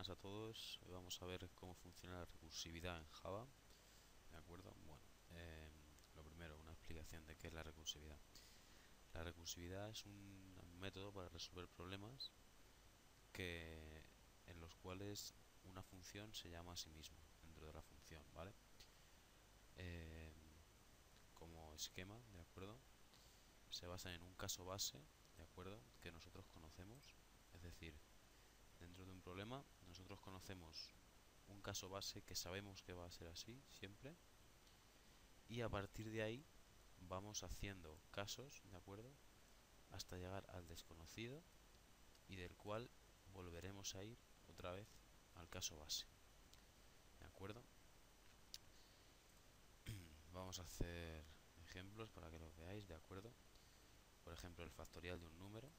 buenas a todos. Hoy vamos a ver cómo funciona la recursividad en Java. ¿De acuerdo? Bueno, lo primero, una explicación de qué es la recursividad. La recursividad es un método para resolver problemas que, en los cuales una función se llama a sí misma dentro de la función, ¿vale? Em, Como esquema, ¿de acuerdo? Se basa en un caso base, ¿de acuerdo? Que nosotros conocemos. Es decir, dentro de un problema nosotros conocemos un caso base que sabemos que va a ser así siempre, y a partir de ahí vamos haciendo casos, ¿de acuerdo? Hasta llegar al desconocido, y del cual volveremos a ir otra vez al caso base, ¿de acuerdo? Vamos a hacer ejemplos para que lo veáis, ¿de acuerdo? Por ejemplo, el factorial de un número.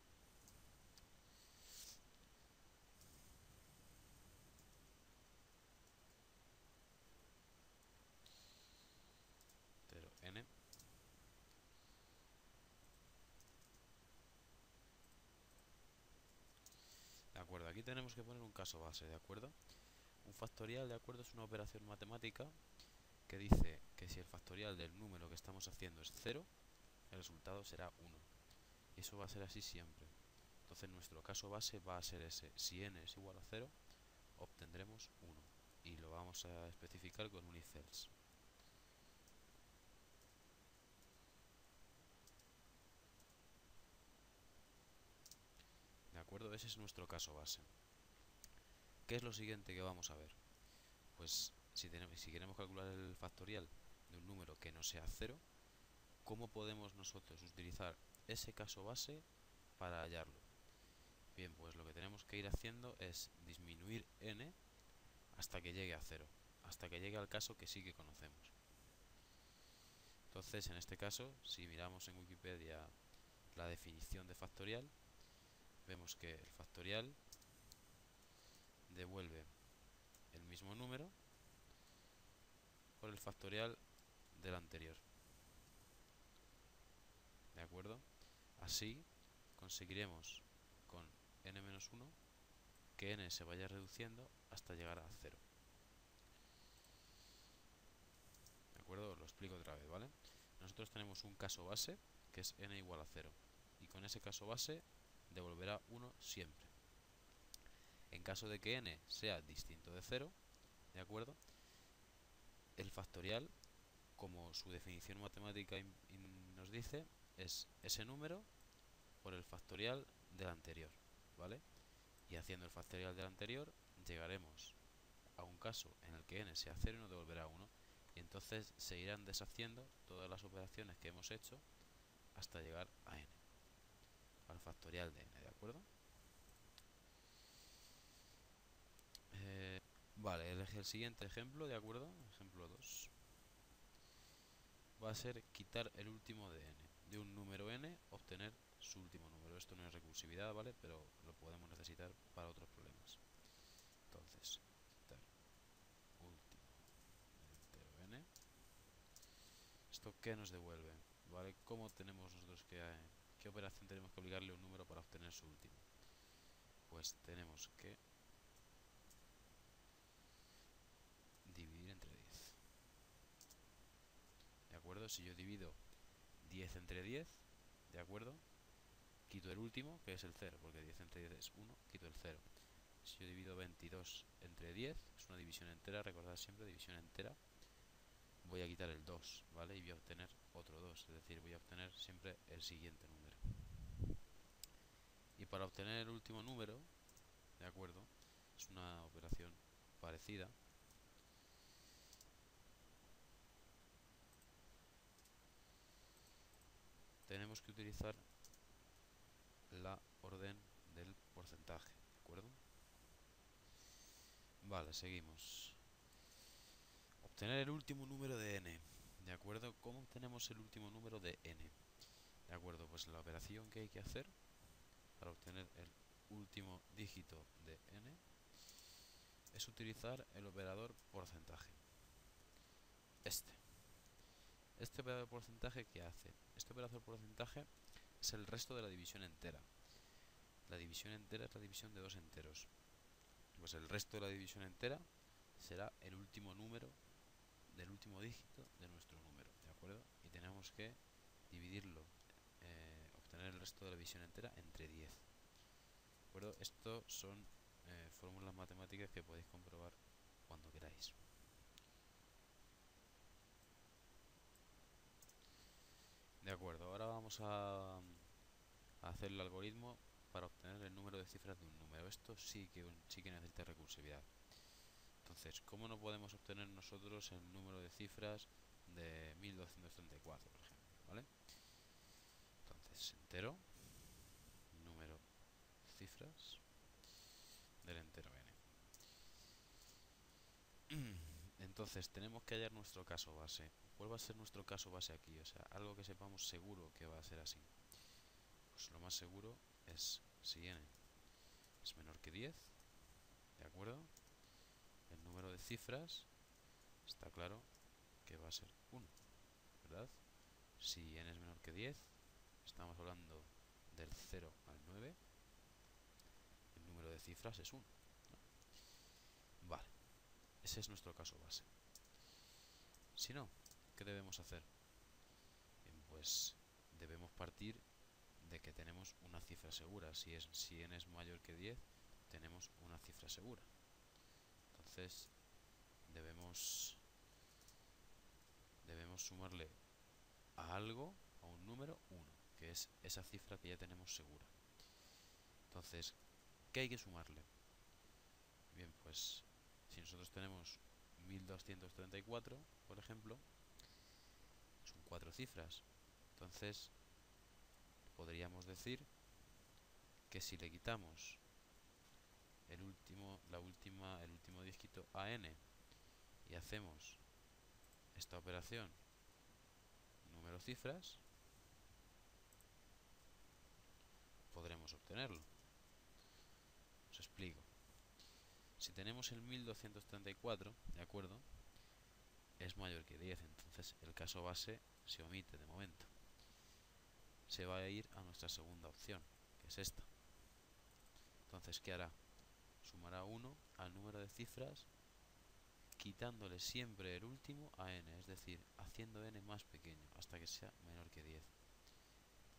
Pero n. De acuerdo, aquí tenemos que poner un caso base, ¿de acuerdo? Un factorial, ¿de acuerdo? Es una operación matemática que dice que si el factorial del número que estamos haciendo es 0, el resultado será 1. Y eso va a ser así siempre. Entonces nuestro caso base va a ser ese. Si n es igual a 0, obtendremos 1. Y lo vamos a especificar con un if else. ¿De acuerdo? Ese es nuestro caso base. ¿Qué es lo siguiente que vamos a ver? Pues si queremos calcular el factorial de un número que no sea 0, ¿cómo podemos nosotros utilizar ese caso base para hallarlo? Bien, pues lo que tenemos que ir haciendo es disminuir n hasta que llegue a 0, hasta que llegue al caso que sí que conocemos. Entonces, en este caso, si miramos en Wikipedia la definición de factorial, vemos que el factorial devuelve el mismo número por el factorial del anterior. ¿De acuerdo? Así conseguiremos con n-1 que n se vaya reduciendo hasta llegar a 0. ¿De acuerdo? Os lo explico otra vez, ¿vale? Nosotros tenemos un caso base que es n igual a 0, y con ese caso base devolverá 1 siempre. En caso de que n sea distinto de 0, ¿de acuerdo? El factorial, como su definición matemática nos dice, es ese número por el factorial del anterior, ¿vale? Y haciendo el factorial del anterior llegaremos a un caso en el que n sea 0 y nos devolverá 1, y entonces se irán deshaciendo todas las operaciones que hemos hecho hasta llegar a n, al factorial de n, ¿de acuerdo? Vale, el siguiente ejemplo, ¿de acuerdo? Ejemplo 2. Va a ser quitar el último de n. De un número n, obtener su último número. Esto no es recursividad, ¿vale? Pero lo podemos necesitar para otros problemas. Entonces, quitar último del entero n. ¿Esto qué nos devuelve? ¿Vale? ¿Cómo tenemos nosotros qué operación tenemos que aplicarle a un número para obtener su último? Pues tenemos que dividir entre 10. ¿De acuerdo? Si yo divido 10 entre 10, ¿de acuerdo? Quito el último, que es el 0, porque 10 entre 10 es 1, quito el 0. Si yo divido 22 entre 10, es una división entera, recordad siempre, división entera, voy a quitar el 2, ¿vale? Y voy a obtener otro 2, es decir, voy a obtener siempre el siguiente número. Y para obtener el último número, ¿de acuerdo? Es una operación parecida. Tenemos que utilizar la orden del porcentaje, ¿de acuerdo? Vale, seguimos. Obtener el último número de n, ¿de acuerdo? ¿Cómo obtenemos el último número de n? ¿De acuerdo? Pues la operación que hay que hacer para obtener el último dígito de n es utilizar el operador porcentaje. Este operador porcentaje, ¿qué hace? Este operador porcentaje es el resto de la división entera. La división entera es la división de dos enteros. Pues el resto de la división entera será el último número del último dígito de nuestro número, ¿de acuerdo? Y tenemos que dividirlo, obtener el resto de la división entera entre 10. ¿De acuerdo? Estos son fórmulas matemáticas que podéis comprobar cuando queráis. De acuerdo, ahora vamos a hacer el algoritmo para obtener el número de cifras de un número. Esto sí que necesita recursividad. Entonces, ¿cómo no podemos obtener nosotros el número de cifras de 1234, por ejemplo? ¿Vale? Entonces, entero, número cifras del entero n. Entonces, tenemos que hallar nuestro caso base. ¿Cuál va a ser nuestro caso base aquí? O sea, algo que sepamos seguro que va a ser así. Pues lo más seguro es si n es menor que 10, ¿de acuerdo? El número de cifras está claro que va a ser 1, ¿verdad? Si n es menor que 10, estamos hablando del 0 al 9, el número de cifras es 1, ¿no? Vale, ese es nuestro caso base. Si no, ¿qué debemos hacer? Bien, pues debemos partir de que tenemos una cifra segura. Si n es mayor que 10, tenemos una cifra segura. Entonces debemos sumarle a algo, a un número, 1, que es esa cifra que ya tenemos segura. Entonces, ¿qué hay que sumarle? Bien, pues si nosotros tenemos 1234, por ejemplo, son 4 cifras. Entonces, podríamos decir que si le quitamos el último dígito a n y hacemos esta operación número cifras, podremos obtenerlo. Os explico. Si tenemos el 1234, ¿de acuerdo? Es mayor que 10, entonces el caso base se omite de momento. Se va a ir a nuestra segunda opción, que es esta. Entonces, ¿qué hará? Sumará 1 al número de cifras, quitándole siempre el último a n, es decir, haciendo n más pequeño hasta que sea menor que 10.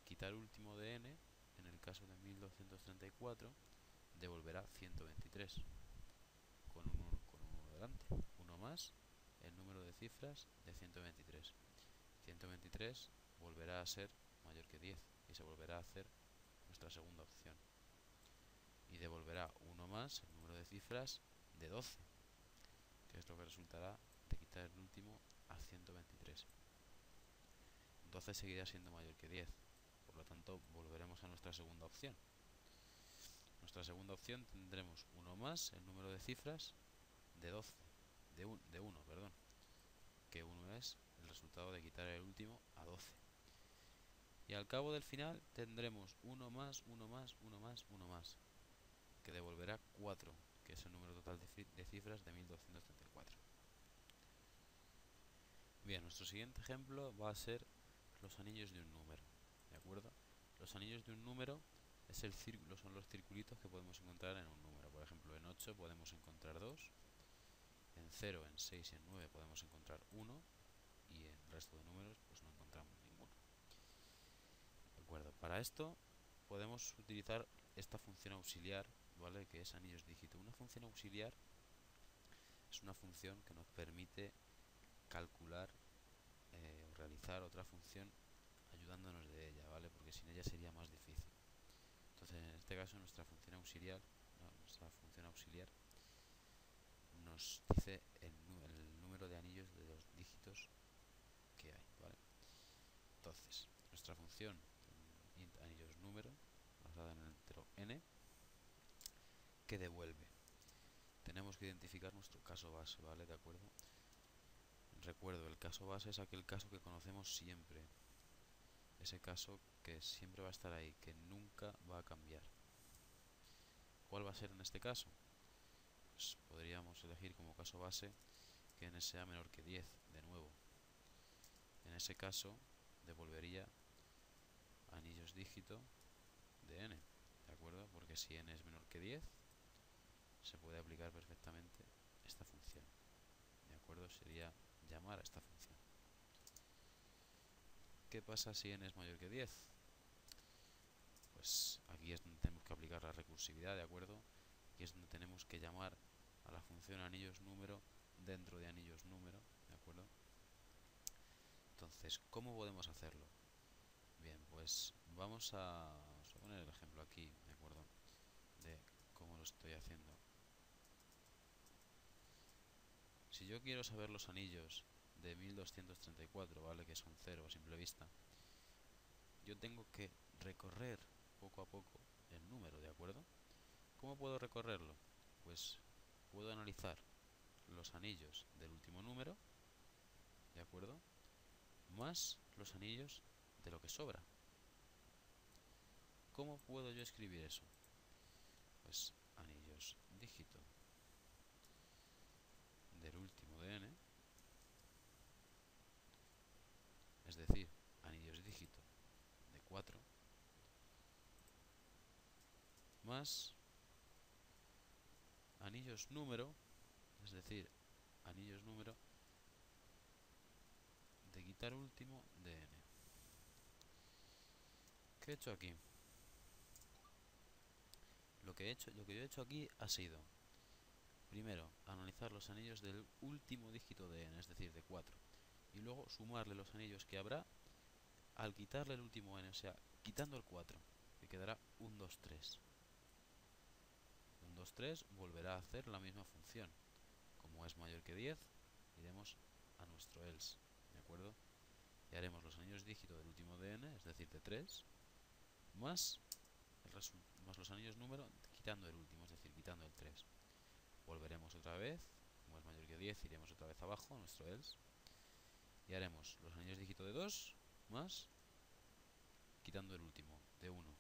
Quitar último de n, en el caso de 1234, devolverá 123, con un 1 delante. 1 más el número de cifras de 123. 123 volverá a ser mayor que 10 y se volverá a hacer nuestra segunda opción. Y devolverá 1 más el número de cifras de 12, que es lo que resultará de quitar el último a 123. 12 seguirá siendo mayor que 10, por lo tanto volveremos a nuestra segunda opción. Nuestra segunda opción tendremos 1 más el número de cifras de 12, de 1, perdón, que 1 es el resultado de quitar el último a 12. Y al cabo del final tendremos 1 más, 1 más, 1 más, 1 más, que devolverá 4, que es el número total de cifras de 1234. Bien, nuestro siguiente ejemplo va a ser los anillos de un número, ¿de acuerdo? Los anillos de un número son los circulitos que podemos encontrar en un número. Por ejemplo, en 8 podemos encontrar 2, en 0, en 6 y en 9 podemos encontrar 1, y en el resto de números pues no encontramos ninguno. ¿De acuerdo? Para esto podemos utilizar esta función auxiliar, ¿vale? Que es anillos dígito. Una función auxiliar es una función que nos permite calcular o realizar otra función ayudándonos de ella, ¿vale? Porque sin ella sería más difícil. Entonces, en este caso, nuestra función auxiliar nos dice el número de anillos de los dígitos que hay, ¿vale? Entonces, nuestra función int anillos número, basada en el entero n, que devuelve. Tenemos que identificar nuestro caso base, ¿vale? ¿De acuerdo? Recuerdo, el caso base es aquel caso que conocemos siempre. Ese caso que siempre va a estar ahí, que nunca va a cambiar. ¿Cuál va a ser en este caso? Pues podríamos elegir como caso base que n sea menor que 10, de nuevo. En ese caso, devolvería anillos dígito de n, ¿de acuerdo? Porque si n es menor que 10, se puede aplicar perfectamente esta función. ¿De acuerdo? Sería llamar a esta función. ¿Qué pasa si n es mayor que 10? Pues aquí es donde tenemos que aplicar la recursividad, ¿de acuerdo? Aquí es donde tenemos que llamar a la función anillos número dentro de anillos número, ¿de acuerdo? Entonces, ¿cómo podemos hacerlo? Bien, pues vamos a poner el ejemplo aquí, ¿de acuerdo? De cómo lo estoy haciendo. Si yo quiero saber los anillos de 1234, ¿vale? Que son 0 a simple vista, yo tengo que recorrer poco a poco el número, ¿de acuerdo? ¿Cómo puedo recorrerlo? Pues puedo analizar los anillos del último número, ¿de acuerdo? Más los anillos de lo que sobra. ¿Cómo puedo yo escribir eso? Pues anillos dígito del último de n, es decir, anillos dígito de 4, más anillos número, es decir, anillos número de quitar último de n. ¿Qué he hecho aquí? Lo que yo he hecho aquí ha sido, primero, analizar los anillos del último dígito de n, es decir, de 4, y luego sumarle los anillos que habrá al quitarle el último n, o sea, quitando el 4, que quedará un 2, 3. Un 2, 3 volverá a hacer la misma función. Como es mayor que 10, iremos a nuestro else, ¿de acuerdo? Y haremos los anillos dígito del último de n, es decir, de 3, más, más los anillos número quitando el último, es decir, quitando el 3. Volveremos otra vez, como es mayor que 10, iremos otra vez abajo a nuestro else y haremos los anillos dígito de 2 más quitando el último, de 1.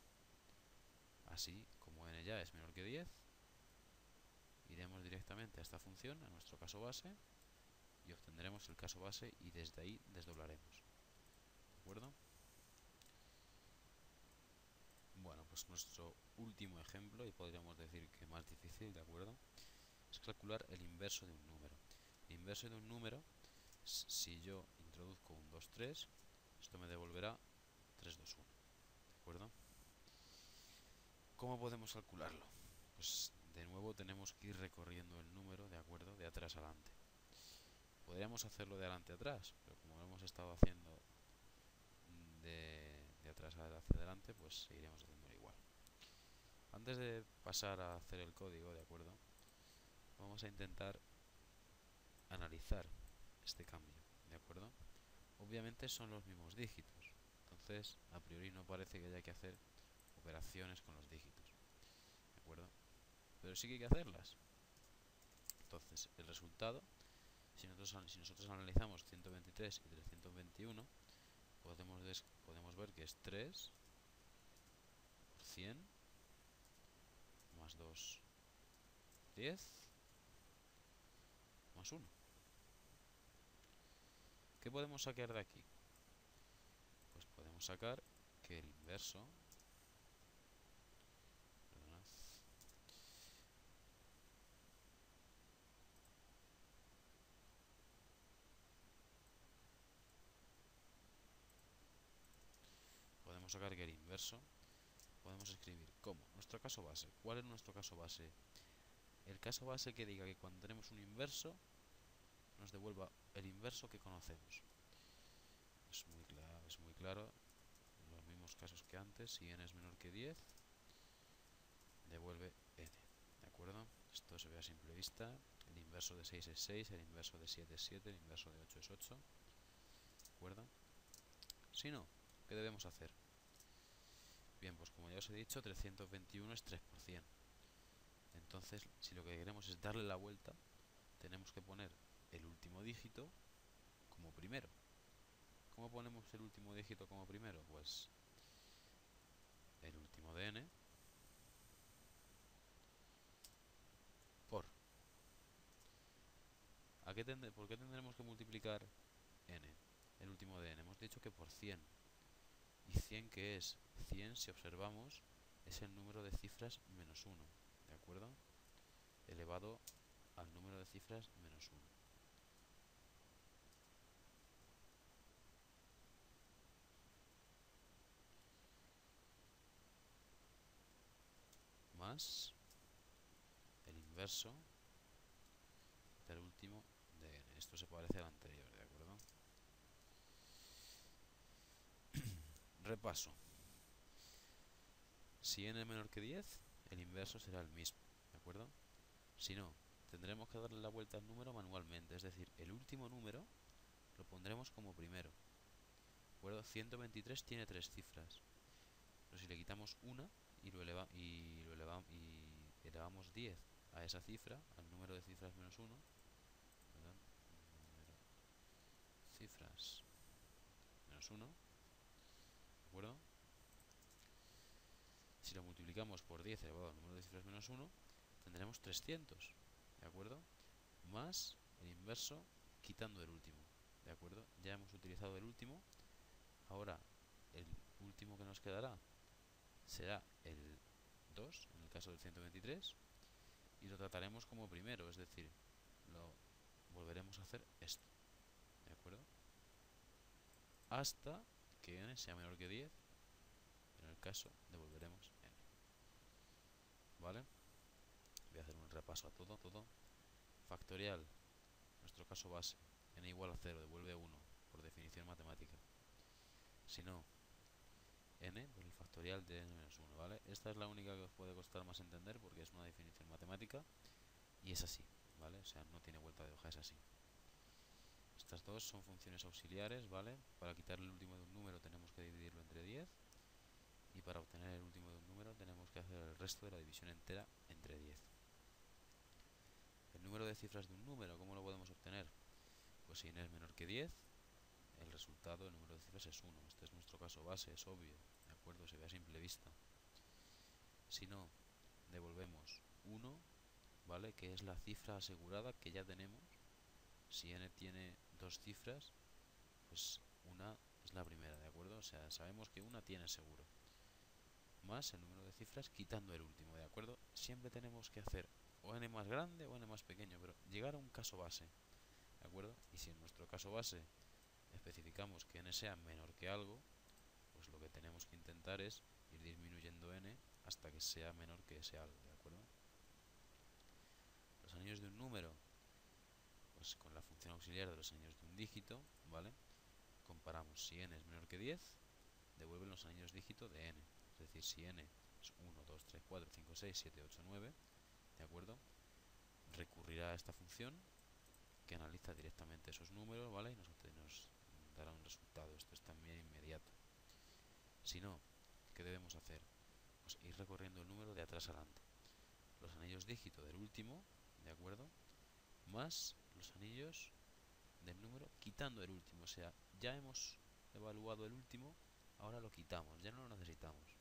Así, como n ya es menor que 10, iremos directamente a esta función, a nuestro caso base, y obtendremos el caso base y desde ahí desdoblaremos. ¿De acuerdo? Bueno, pues nuestro último ejemplo, y podríamos decir que más difícil, ¿de acuerdo? Es calcular el inverso de un número. El inverso de un número, si yo introduzco un 2, 3, esto me devolverá 3, 2, 1. ¿De acuerdo? ¿Cómo podemos calcularlo? Pues de nuevo tenemos que ir recorriendo el número, ¿de acuerdo? De atrás adelante. Podríamos hacerlo de adelante a atrás, pero como lo hemos estado haciendo de atrás hacia adelante, pues seguiremos haciéndolo igual. Antes de pasar a hacer el código, ¿de acuerdo? Vamos a intentar analizar este cambio, ¿de acuerdo? Obviamente son los mismos dígitos, entonces a priori no parece que haya que hacer operaciones con los dígitos, ¿de acuerdo? Pero sí que hay que hacerlas. Entonces, el resultado, si nosotros analizamos 123 y 321, podemos ver que es 3 por 100 más 2, 10 más 1. ¿Qué podemos sacar de aquí? Pues podemos sacar que el inverso, perdonad, podemos escribir como nuestro caso base. ¿Cuál es nuestro caso base? El caso base que diga que cuando tenemos un inverso nos devuelva el inverso que conocemos. Es muy claro, los mismos casos que antes. Si n es menor que 10, devuelve n, ¿de acuerdo? Esto se ve a simple vista. El inverso de 6 es 6, el inverso de 7 es 7, el inverso de 8 es 8, ¿de acuerdo? Si no, ¿qué debemos hacer? Bien, pues como ya os he dicho, 321 es 3%. Entonces, si lo que queremos es darle la vuelta, tenemos que poner el último dígito como primero. ¿Cómo ponemos el último dígito como primero? Pues el último de n por. ¿Por qué tendremos que multiplicar n? El último de n. Hemos dicho que por 100. ¿Y 100 qué es? 100, si observamos, es el número de cifras menos 1. ¿De acuerdo? elevado al número de cifras menos 1. Más el inverso del último de n. Esto se parece al anterior, ¿de acuerdo? Repaso. Si n es menor que 10, el inverso será el mismo, ¿de acuerdo? Si no, tendremos que darle la vuelta al número manualmente, es decir, el último número lo pondremos como primero, ¿de acuerdo? 123 tiene 3 cifras, pero si le quitamos una y elevamos 10 a esa cifra, al número de cifras menos 1, perdón, número cifras menos 1, ¿de acuerdo? Si lo multiplicamos por 10 elevado al número de cifras menos 1, tendremos 300, ¿de acuerdo? Más el inverso quitando el último, ¿de acuerdo? Ya hemos utilizado el último, ahora el último que nos quedará será el 2, en el caso del 123, y lo trataremos como primero, es decir, lo volveremos a hacer esto, ¿de acuerdo? Hasta que n sea menor que 10, en el caso devolveremos n, ¿vale? Voy a hacer un repaso a todo. Factorial, nuestro caso base, n igual a 0, devuelve 1, por definición matemática. Si no, n por el factorial de n menos 1, ¿vale? Esta es la única que os puede costar más entender porque es una definición matemática y es así, ¿vale? O sea, no tiene vuelta de hoja, es así. Estas dos son funciones auxiliares, ¿vale? Para quitar el último de un número tenemos que dividirlo entre 10 y para obtener el último de un número tenemos que hacer el resto de la división entera entre 10. El número de cifras de un número, ¿cómo lo podemos obtener? Pues si n es menor que 10, el resultado, el número de cifras es 1. Este es nuestro caso base, es obvio, ¿de acuerdo? Se ve a simple vista. Si no, devolvemos 1, ¿vale? Que es la cifra asegurada que ya tenemos. Si n tiene dos cifras, pues una es la primera, ¿de acuerdo? O sea, sabemos que una tiene seguro. Más el número de cifras quitando el último, ¿de acuerdo? Siempre tenemos que hacer o n más grande o n más pequeño, pero llegar a un caso base, ¿de acuerdo? Y si en nuestro caso base especificamos que n sea menor que algo, pues lo que tenemos que intentar es ir disminuyendo n hasta que sea menor que ese algo, ¿de acuerdo? Los anillos de un número, pues con la función auxiliar de los anillos de un dígito, ¿vale? Comparamos si n es menor que 10, devuelven los anillos dígito de n. Es decir, si n es 1, 2, 3, 4, 5, 6, 7, 8, 9, ¿de acuerdo? Recurrirá a esta función que analiza directamente esos números, ¿vale? Y nos dará un resultado. Esto es también inmediato. Si no, ¿qué debemos hacer? Pues ir recorriendo el número de atrás adelante. Los anillos dígito del último, ¿de acuerdo? Más los anillos del número quitando el último. O sea, ya hemos evaluado el último, ahora lo quitamos, ya no lo necesitamos.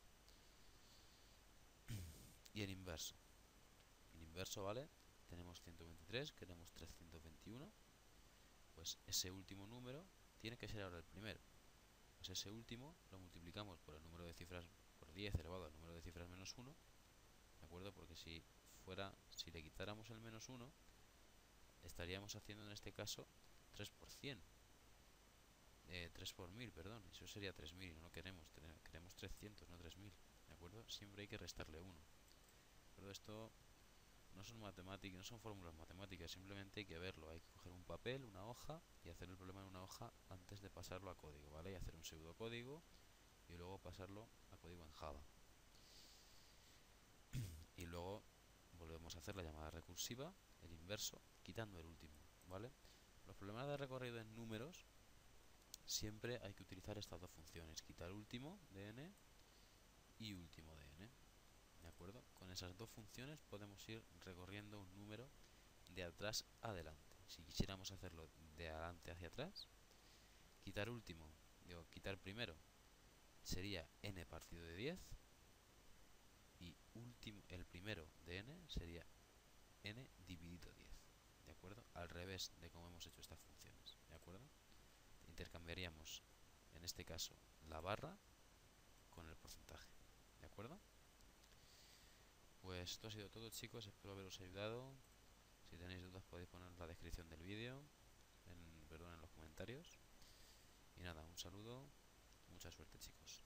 Y el inverso. El inverso, ¿vale? Tenemos 123, queremos 321. Pues ese último número tiene que ser ahora el primero. Pues ese último lo multiplicamos por el número de cifras, por 10 elevado al número de cifras menos 1, ¿de acuerdo? Porque si le quitáramos el menos 1, estaríamos haciendo en este caso 3 por 100. 3 por 1000, perdón. Eso sería 3000 y no lo queremos. Queremos 300, no 3000, ¿de acuerdo? Siempre hay que restarle 1. Pero esto no son matemáticas, no son fórmulas matemáticas, simplemente hay que verlo. Hay que coger un papel, una hoja y hacer el problema en una hoja antes de pasarlo a código, ¿vale? Y hacer un pseudocódigo y luego pasarlo a código en Java. Y luego volvemos a hacer la llamada recursiva, el inverso, quitando el último, ¿vale? Los problemas de recorrido en números siempre hay que utilizar estas dos funciones, quitar último de n y último de n, ¿de acuerdo? Con esas dos funciones podemos ir recorriendo un número de atrás a adelante. Si quisiéramos hacerlo de adelante hacia atrás, quitar primero sería n partido de 10 y el primero de n sería n dividido 10, ¿de acuerdo? Al revés de cómo hemos hecho estas funciones, ¿de acuerdo? Intercambiaríamos, en este caso, la barra con el porcentaje, ¿de acuerdo? Pues pues esto ha sido todo, chicos, espero haberos ayudado. Si tenéis dudas podéis poner en la descripción del vídeo, perdón, en los comentarios. Y nada, un saludo, mucha suerte, chicos.